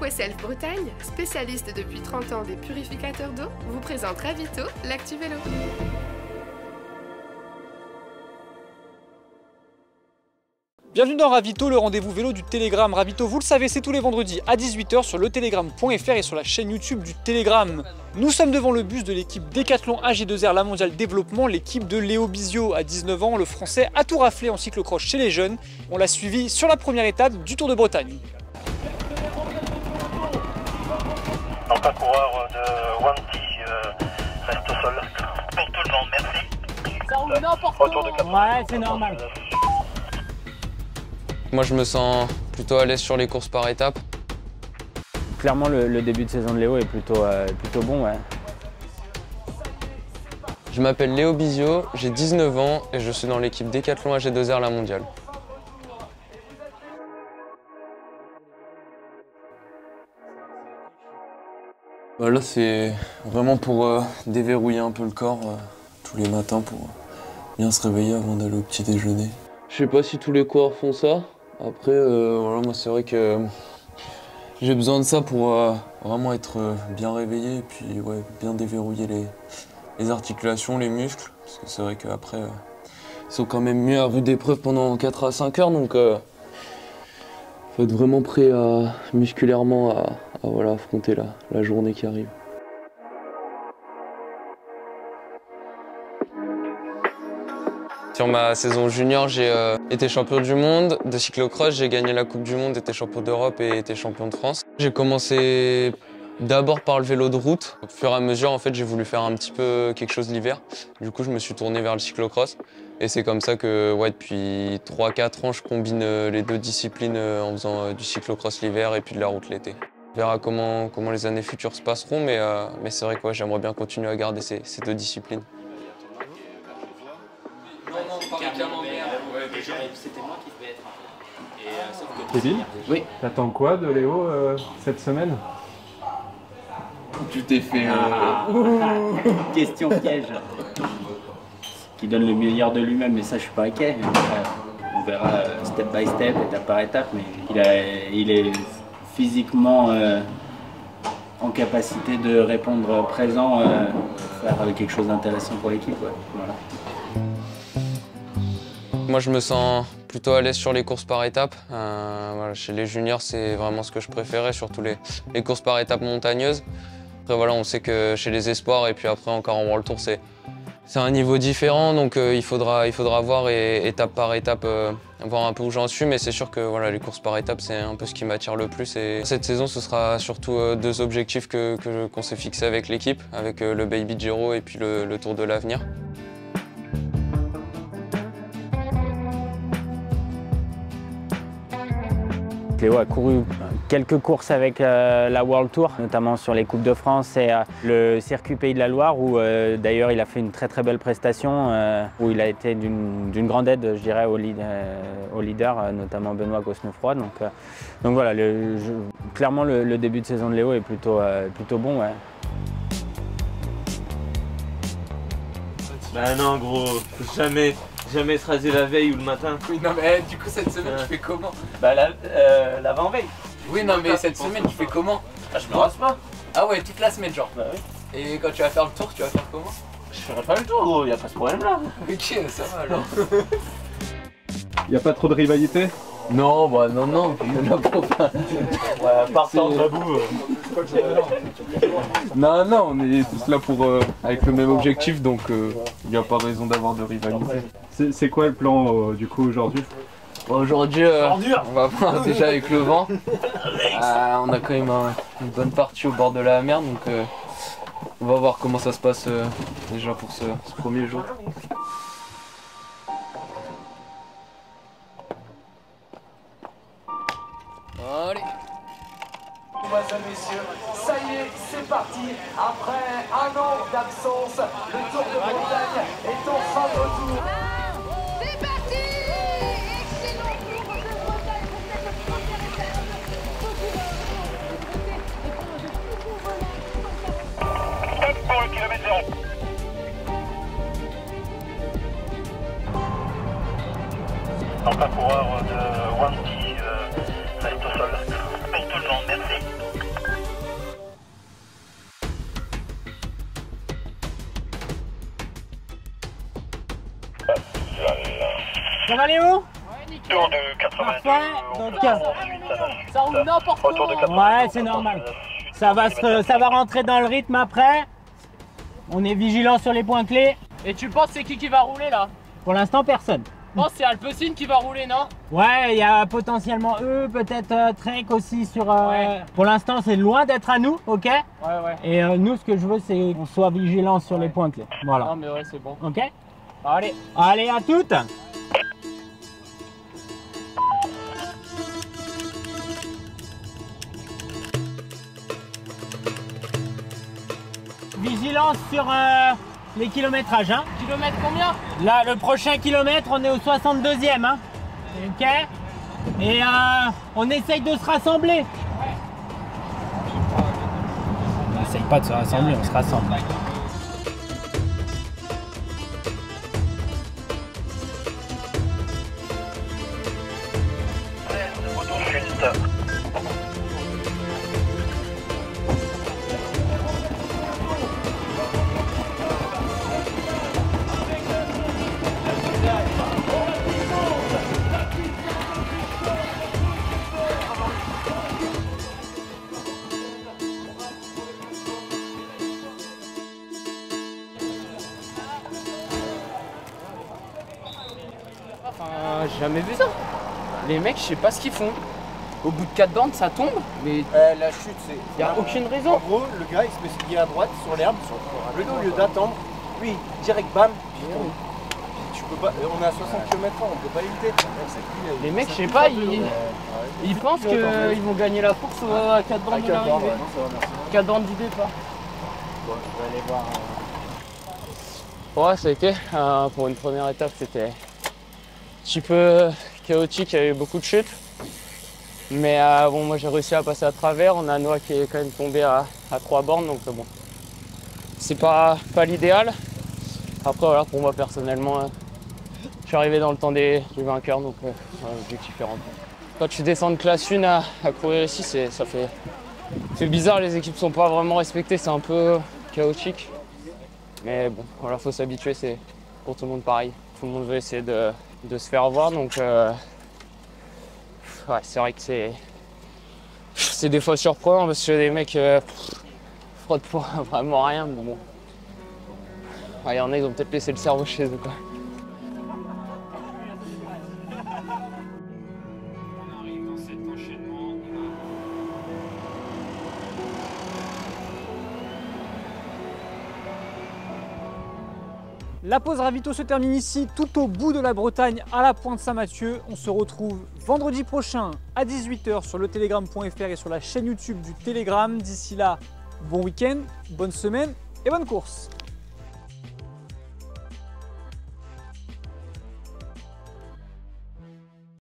Aquaself Bretagne, spécialiste depuis 30 ans des purificateurs d'eau, vous présente Ravito, l'actu vélo. Bienvenue dans Ravito, le rendez-vous vélo du Télégramme. Ravito, vous le savez, c'est tous les vendredis à 18 h sur letélégramme.fr et sur la chaîne YouTube du Télégramme. Nous sommes devant le bus de l'équipe Decathlon AG2R La Mondiale Développement, l'équipe de Léo Bizio à 19 ans. Le Français a tout raflé en cyclocross chez les jeunes. On l'a suivi sur la première étape du Tour de Bretagne. Donc un coureur de Wanty reste au sol. Pour tout le monde, merci. Ça roule n'importe Retour de Ouais, c'est normal. Moi je me sens plutôt à l'aise sur les courses par étapes. Clairement le début de saison de Léo est plutôt bon. Ouais. Je m'appelle Léo Bizio, j'ai 19 ans et je suis dans l'équipe Decathlon AG2R La Mondiale. Là c'est vraiment pour déverrouiller un peu le corps tous les matins pour bien se réveiller avant d'aller au petit déjeuner. Je sais pas si tous les coureurs font ça. Après, voilà, moi c'est vrai que j'ai besoin de ça pour vraiment être bien réveillé et puis ouais, bien déverrouiller les articulations, les muscles. Parce que c'est vrai qu'après, ils sont quand même mis à rude épreuve pendant 4 à 5 heures. Donc, faut être vraiment prêt musculairement à voilà, affronter la journée qui arrive. Sur ma saison junior, j'ai été champion du monde de cyclocross, j'ai gagné la Coupe du Monde, été champion d'Europe et été champion de France. J'ai commencé d'abord par le vélo de route. Au fur et à mesure, en fait, j'ai voulu faire un petit peu quelque chose l'hiver. Du coup, je me suis tourné vers le cyclocross. Et c'est comme ça que ouais, depuis 3-4 ans, je combine les deux disciplines en faisant du cyclocross l'hiver et puis de la route l'été. On verra comment les années futures se passeront, mais c'est vrai que ouais, j'aimerais bien continuer à garder ces deux disciplines. C'était moi qui devais être. Kevin, Oui. t'attends quoi de Léo cette semaine? Tu t'es fait... Question piège. Qui donne le meilleur de lui-même, mais ça je suis pas inquiet. On verra step by step, étape par étape, mais il est physiquement en capacité de répondre présent, faire quelque chose d'intéressant pour l'équipe. Ouais. Voilà. Moi, je me sens plutôt à l'aise sur les courses par étapes. Voilà, chez les juniors, c'est vraiment ce que je préférais, surtout les courses par étapes montagneuses. Après, voilà, on sait que chez les espoirs et puis après encore en World Tour, c'est un niveau différent, donc il faudra voir et étape par étape voir un peu où j'en suis. Mais c'est sûr que voilà, les courses par étapes, c'est un peu ce qui m'attire le plus. Et cette saison, ce sera surtout deux objectifs qu'on s'est fixés avec l'équipe, avec le Baby Giro et puis le Tour de l'Avenir. Léo a couru quelques courses avec la World Tour, notamment sur les Coupes de France et le circuit Pays de la Loire, où d'ailleurs il a fait une très belle prestation, où il a été d'une grande aide, je dirais, aux leaders, notamment Benoît Cosnefroy. Donc voilà, clairement le début de saison de Léo est plutôt bon. Ouais. Bah non gros, faut jamais se raser la veille ou le matin. Oui non mais du coup cette semaine tu fais comment? Bah l'avant-veille. Oui non mais cette semaine tu fais comment? Ah, je me rase pas. Ah ouais, toute la semaine genre. Bah oui. Et quand tu vas faire le tour, tu vas faire comment? Je ferai pas le tour gros, y a pas ce problème là. Ok, ça va alors. Y a pas trop de rivalité? Non, bah non, il y en a pas. Ouais, partant de la boue. Non, on est tous là pour avec le même objectif, donc il n'y a pas raison d'avoir de rivalité. C'est quoi le plan du coup aujourd'hui? Aujourd'hui, on va voir déjà avec le vent. On a quand même une bonne partie au bord de la mer, donc on va voir comment ça se passe déjà pour ce premier jour. Allez. Mesdames et messieurs, ça y est, c'est parti. Après un an d'absence, le Tour de Bretagne est enfin de retour. C'est parti. Excellent Tour de Bretagne pour cette première étape. Stop pour le kilomètre 0. Donc un coureur de Wanty reste au sol. Pour tout le monde, merci. Ça va Léo? Tour de 82. Parfait. Donc, Ça roule n'importe où. ouais, c'est normal. Ça va rentrer dans le rythme après. On est vigilant sur les points clés. Et tu penses c'est qui va rouler là? Pour l'instant, personne. Je pense que c'est Alpecin qui va rouler, non? Ouais, il y a potentiellement eux, peut-être Trek aussi sur... Ouais. Pour l'instant, c'est loin d'être à nous, ok? Ouais. Et nous, ce que je veux, c'est qu'on soit vigilant sur les points clés. Voilà. Non mais ouais, c'est bon. Ok? Allez. Allez, à toutes! Vigilance sur les kilométrages. Hein. Kilomètre combien? Là, le prochain kilomètre, on est au 62e. Hein. Ok? Et on essaye de se rassembler. On n'essaye pas de se rassembler, on se rassemble. J'ai jamais vu ça. Les mecs, je sais pas ce qu'ils font. Au bout de 4 bandes, ça tombe, mais la chute, c'est... y a aucune raison. En gros, le gars, il se met sur pied à droite, sur l'herbe, au lieu d'attendre, lui, direct, bam, puis il tombe. Tu peux pas... On est à 60 km/h, on peut pas l'éviter. Les mecs, je sais pas, ils pensent qu'ils vont gagner la course à 4 bandes de l'arrivée. 4 bandes du départ. Bon, je vais aller voir... Ouais, ça a été. Pour une première étape, c'était un petit peu chaotique, il y a eu beaucoup de chutes. Mais bon, moi j'ai réussi à passer à travers. On a Noah qui est quand même tombé à 3 bornes, donc bon, c'est pas l'idéal. Après voilà, pour moi personnellement, je suis arrivé dans le temps du vainqueur, donc l'objectif est rempli. Quand tu descends de classe 1 à courir ici, c'est bizarre, les équipes sont pas vraiment respectées, c'est un peu chaotique. Mais bon, voilà, faut s'habituer, c'est pour tout le monde pareil. Tout le monde veut essayer de se faire voir, donc ouais, c'est vrai que c'est des fois surprenant parce que les mecs frottent pour vraiment rien, mais bon. Il y en a, ils ont peut-être laissé le cerveau chez eux, quoi. La pause ravito se termine ici, tout au bout de la Bretagne, à la Pointe Saint-Mathieu. On se retrouve vendredi prochain à 18 h sur le telegram.fr et sur la chaîne YouTube du Telegram. D'ici là, bon week-end, bonne semaine et bonne course.